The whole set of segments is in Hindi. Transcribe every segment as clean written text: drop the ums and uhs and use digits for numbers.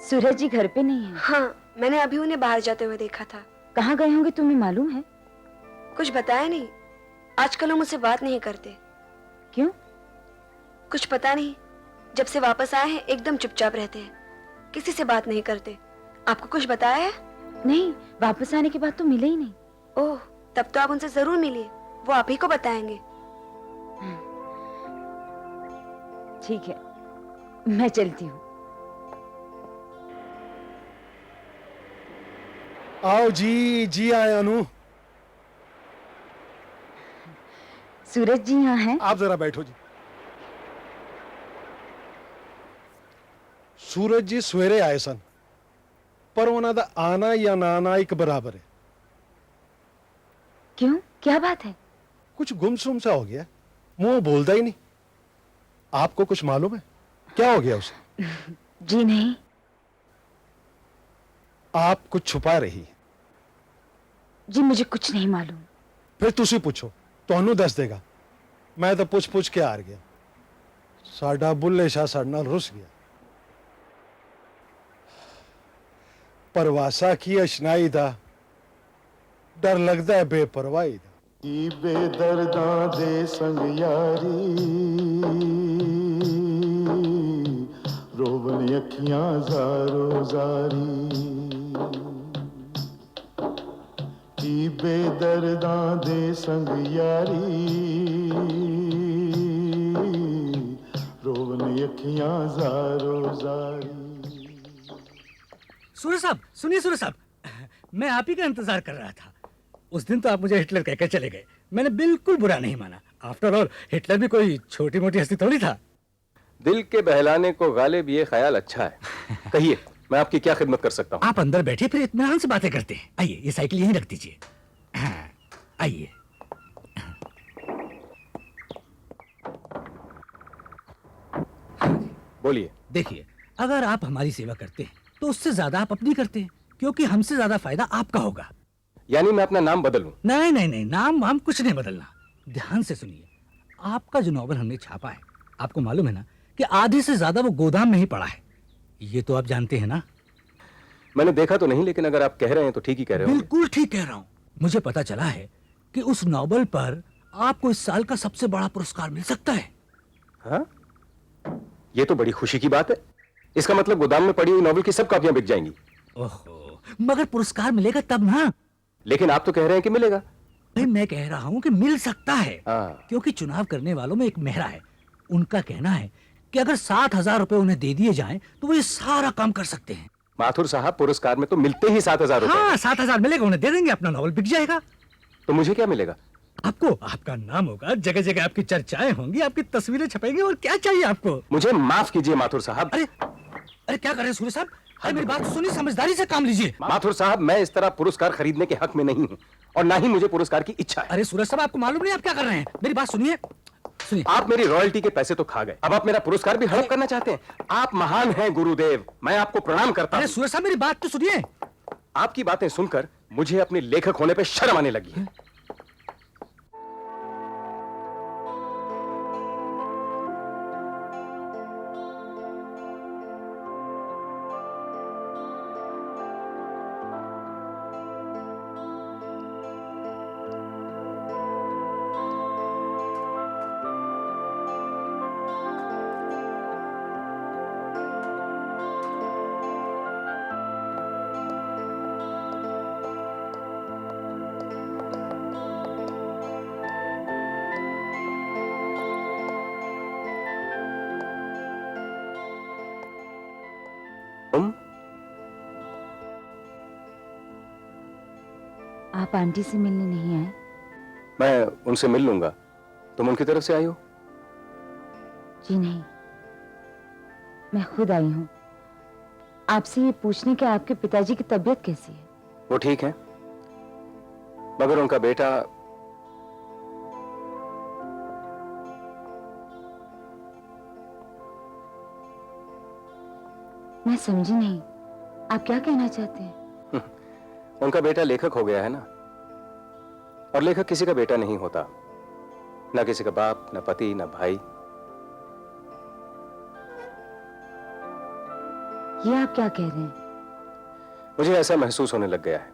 सूरज जी घर पे नहीं है? हाँ, मैंने अभी उन्हें बाहर जाते हुए देखा था। कहाँ गए होंगे तुम्हें मालूम है? कुछ बताया नहीं। आजकल वो मुझसे बात नहीं करते। क्यों? कुछ पता नहीं। जब से वापस आए हैं एकदम चुपचाप रहते हैं, किसी से बात नहीं करते। आपको कुछ बताया है? नहीं, वापस आने के बाद तो मिले ही नहीं। ओह, तब तो आप उनसे जरूर मिलिए, वो आप ही को बताएंगे। ठीक है, मैं चलती हूँ। आओ जी, जी आए अनु। सूरज जी यहाँ हैं? आप जरा बैठो जी। सूरज जी सवेरे आए सन, पर उन्हों का आना या ना आना एक बराबर है। क्यों, क्या बात है? कुछ गुमसुम सा हो गया, मुंह बोलता ही नहीं। आपको कुछ मालूम है क्या हो गया उसे? जी नहीं। आप कुछ छुपा रही। जी मुझे कुछ नहीं मालूम। फिर तुसी पूछो, तुहानू दस देगा। मैं तो पुछ पुछ के हार गया। साडा बुल्ले शाह साडे नाल रुस गया। परवासा की अशनाई दा डर लगता है बेपरवाही दा। की बेदर्दां दे संग यारी रोवन अखियां जारो जारी। की बेदर्दां दे संग यारी रोवन अखियां जारो जारी। सूरज साहब सुनिए, सूरज साहब, मैं आप ही का इंतजार कर रहा था। उस दिन तो आप मुझे हिटलर कहकर चले गए, मैंने बिल्कुल बुरा नहीं माना। आफ्टर ऑल हिटलर भी कोई छोटी मोटी हस्ती थोड़ी था। दिल के बहलाने को गालिब ये ख्याल अच्छा है। कहिए, मैं आपकी क्या खिदमत कर सकता हूँ? आप अंदर बैठे, फिर इत्मीनान से बातें करते हैं। आइए, ये साइकिल यहीं रख दीजिए। हाँ, आइए। बोलिए। देखिए, अगर आप हमारी सेवा करते हैं तो उससे ज्यादा आप अपनी करते हैं, क्योंकि हमसे ज्यादा फायदा आपका होगा। यानी मैं अपना नाम बदलूं? नहीं नहीं नहीं, नाम हम कुछ नहीं बदलना। ध्यान से सुनिए, आपका जो नॉवल हमने छापा है, आपको मालूम है ना कि आधे से ज्यादा वो गोदाम में ही पड़ा है। ये तो आप जानते हैं ना? मैंने देखा तो नहीं, लेकिन अगर आप कह रहे हैं तो ठीक ही कह रहे हो। बिल्कुल ठीक कह रहा हूँ। मुझे पता चला है कि उस नॉवल पर आपको इस साल का सबसे बड़ा पुरस्कार मिल सकता है। हाँ? ये तो बड़ी खुशी की बात है। इसका मतलब गोदाम में पड़ी हुई नॉवल की सब कॉपियां बिक जाएंगी। ओहो, मगर पुरस्कार मिलेगा तब ना। लेकिन आप तो कह रहे हैं कि मिलेगा। भाई, मैं कह रहा हूँ कि मिल सकता है, हाँ। क्योंकि चुनाव करने वालों में एक मेहरा है। उनका कहना है कि अगर 60,000 रुपए उन्हें दे दिए जाएं तो वो ये सारा काम कर सकते हैं। माथुर साहब, पुरस्कार में तो मिलते ही 7,000 रुपए। हाँ, 7,000 मिलेगा, उन्हें दे देंगे, अपना नॉवल बिक जाएगा। तो मुझे क्या मिलेगा? आपको आपका नाम होगा, जगह जगह आपकी चर्चाएं होंगी, आपकी तस्वीरें छपेंगी, और क्या चाहिए आपको? मुझे माफ कीजिए माथुर साहब। अरे अरे, क्या कर रहे हैं सूर्य साहब? अरे मेरी बात सुनिए, समझदारी से काम लीजिए। माथुर साहब, मैं इस तरह पुरस्कार खरीदने के हक में नहीं हूँ, और ना ही मुझे पुरस्कार की इच्छा है। अरे सूरज साहब, आपको मालूम नहीं आप क्या कर रहे हैं? मेरी बात सुनिए। सुनिए, आप मेरी रॉयल्टी के पैसे तो खा गए, अब आप मेरा पुरस्कार भी हड़प करना चाहते हैं? आप महान हैं गुरुदेव, मैं आपको प्रणाम करता हूं। अरे सूरज साहब, मेरी बात तो सुनिए। आपकी बातें सुनकर मुझे अपने लेखक होने पे शर्म आने लगी है। आप आंटी से मिलने नहीं आए? मैं उनसे मिल लूंगा। तुम उनकी तरफ से आई हो? जी नहीं, मैं खुद आई हूँ आपसे ये पूछने कि आपके पिताजी की तबीयत कैसी है। वो ठीक है, मगर उनका बेटा मैं समझी नहीं, आप क्या कहना चाहते हैं? उनका बेटा लेखक हो गया है ना, और लेखक किसी का बेटा नहीं होता, ना किसी का बाप, ना पति, ना भाई। ये आप क्या कह रहे हैं? मुझे ऐसा महसूस होने लग गया है,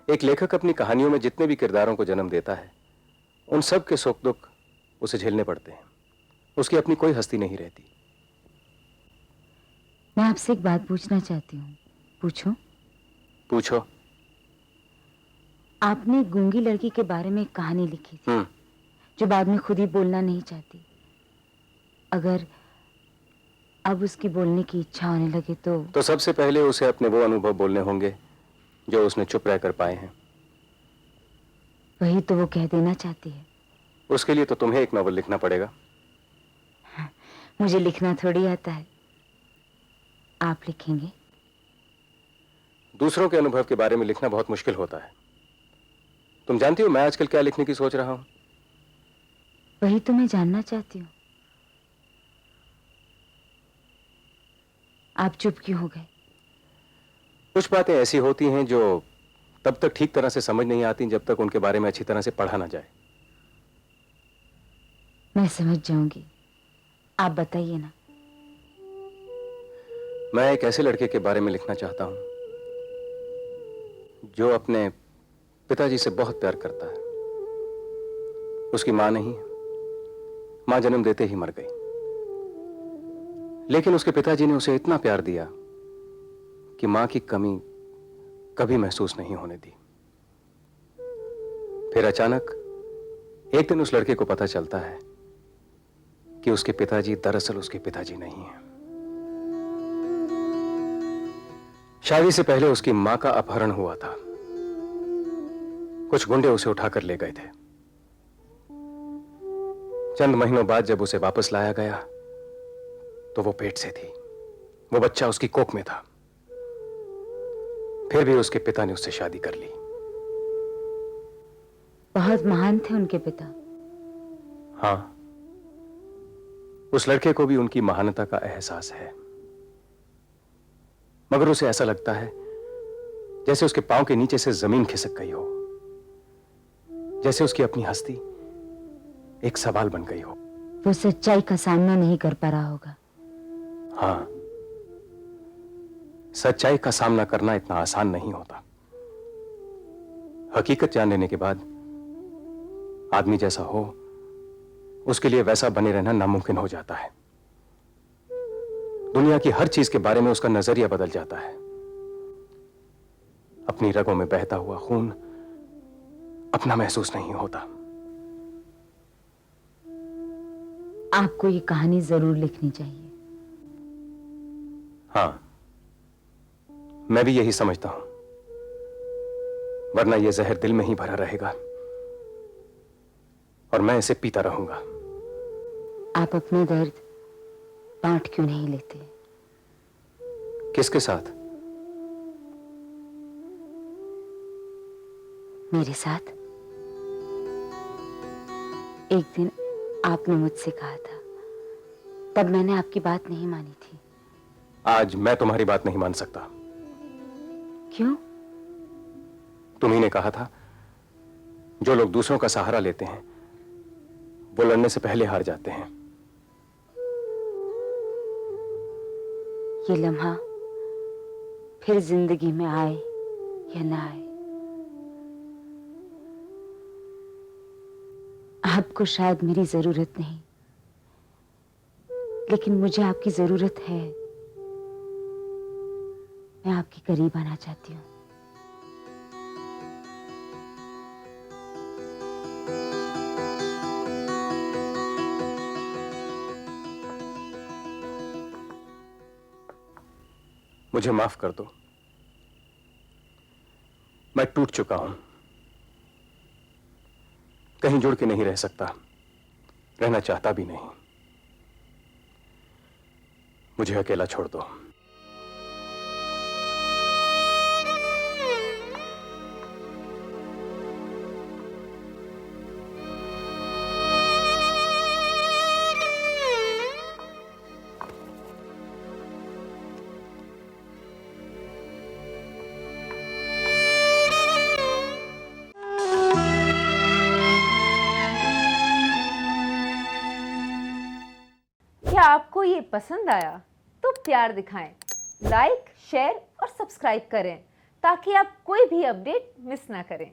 एक लेखक अपनी कहानियों में जितने भी किरदारों को जन्म देता है, उन सब के सुख दुख उसे झेलने पड़ते हैं। उसकी अपनी कोई हस्ती नहीं रहती। मैं आपसे एक बात पूछना चाहती हूँ। पूछूं? पूछो। आपने एक गूंगी लड़की के बारे में एक कहानी लिखी थी जो बाद में खुद ही बोलना नहीं चाहती। अगर अब उसकी बोलने की इच्छा होने लगे तो सबसे पहले उसे अपने वो अनुभव बोलने होंगे जो उसने चुप रहकर पाए हैं। वही तो वो कह देना चाहती है। उसके लिए तो तुम्हें एक नॉवल लिखना पड़ेगा। मुझे लिखना थोड़ी आता है। आप लिखेंगे? दूसरों के अनुभव के बारे में लिखना बहुत मुश्किल होता है। तुम जानती हो मैं आजकल क्या लिखने की सोच रहा हूं? वही तो मैं जानना चाहती हूँ। आप चुप क्यों हो गए? कुछ बातें ऐसी होती हैं जो तब तक ठीक तरह से समझ नहीं आती जब तक उनके बारे में अच्छी तरह से पढ़ा ना जाए। मैं समझ जाऊंगी, आप बताइए ना। मैं एक ऐसे लड़के के बारे में लिखना चाहता हूं जो अपने पिताजी से बहुत प्यार करता है। उसकी मां नहीं है, मां जन्म देते ही मर गई, लेकिन उसके पिताजी ने उसे इतना प्यार दिया कि मां की कमी कभी महसूस नहीं होने दी। फिर अचानक एक दिन उस लड़के को पता चलता है कि उसके पिताजी दरअसल उसके पिताजी नहीं हैं। शादी से पहले उसकी मां का अपहरण हुआ था। कुछ गुंडे उसे उठाकर ले गए थे। चंद महीनों बाद जब उसे वापस लाया गया तो वो पेट से थी, वो बच्चा उसकी कोख में था। फिर भी उसके पिता ने उससे शादी कर ली। बहुत महान थे उनके पिता। हां, उस लड़के को भी उनकी महानता का एहसास है, मगर उसे ऐसा लगता है जैसे उसके पांव के नीचे से जमीन खिसक गई हो, जैसे उसकी अपनी हस्ती एक सवाल बन गई हो। वो सच्चाई का सामना नहीं कर पा रहा होगा। हां, सच्चाई का सामना करना इतना आसान नहीं होता। हकीकत जान लेने के बाद आदमी जैसा हो उसके लिए वैसा बने रहना नामुमकिन हो जाता है। दुनिया की हर चीज के बारे में उसका नजरिया बदल जाता है। अपनी रगों में बहता हुआ खून अपना महसूस नहीं होता। आपको ये कहानी जरूर लिखनी चाहिए। हां, मैं भी यही समझता हूं, वरना यह जहर दिल में ही भरा रहेगा और मैं इसे पीता रहूंगा। आप अपने दर्द बांट क्यों नहीं लेते? किसके साथ? मेरे साथ। एक दिन आपने मुझसे कहा था, तब मैंने आपकी बात नहीं मानी थी। आज मैं तुम्हारी बात नहीं मान सकता। क्यों? तुम्ही ने कहा था जो लोग दूसरों का सहारा लेते हैं वो लड़ने से पहले हार जाते हैं। ये लम्हा फिर जिंदगी में आए या ना आए, आपको शायद मेरी जरूरत नहीं, लेकिन मुझे आपकी जरूरत है। मैं आपके करीब आना चाहती हूँ। मुझे माफ कर दो, मैं टूट चुका हूं, कहीं जुड़ के नहीं रह सकता, रहना चाहता भी नहीं। मुझे अकेला छोड़ दो। क्या आपको ये पसंद आया तो प्यार दिखाएं, लाइक, शेयर और सब्सक्राइब करें ताकि आप कोई भी अपडेट मिस ना करें।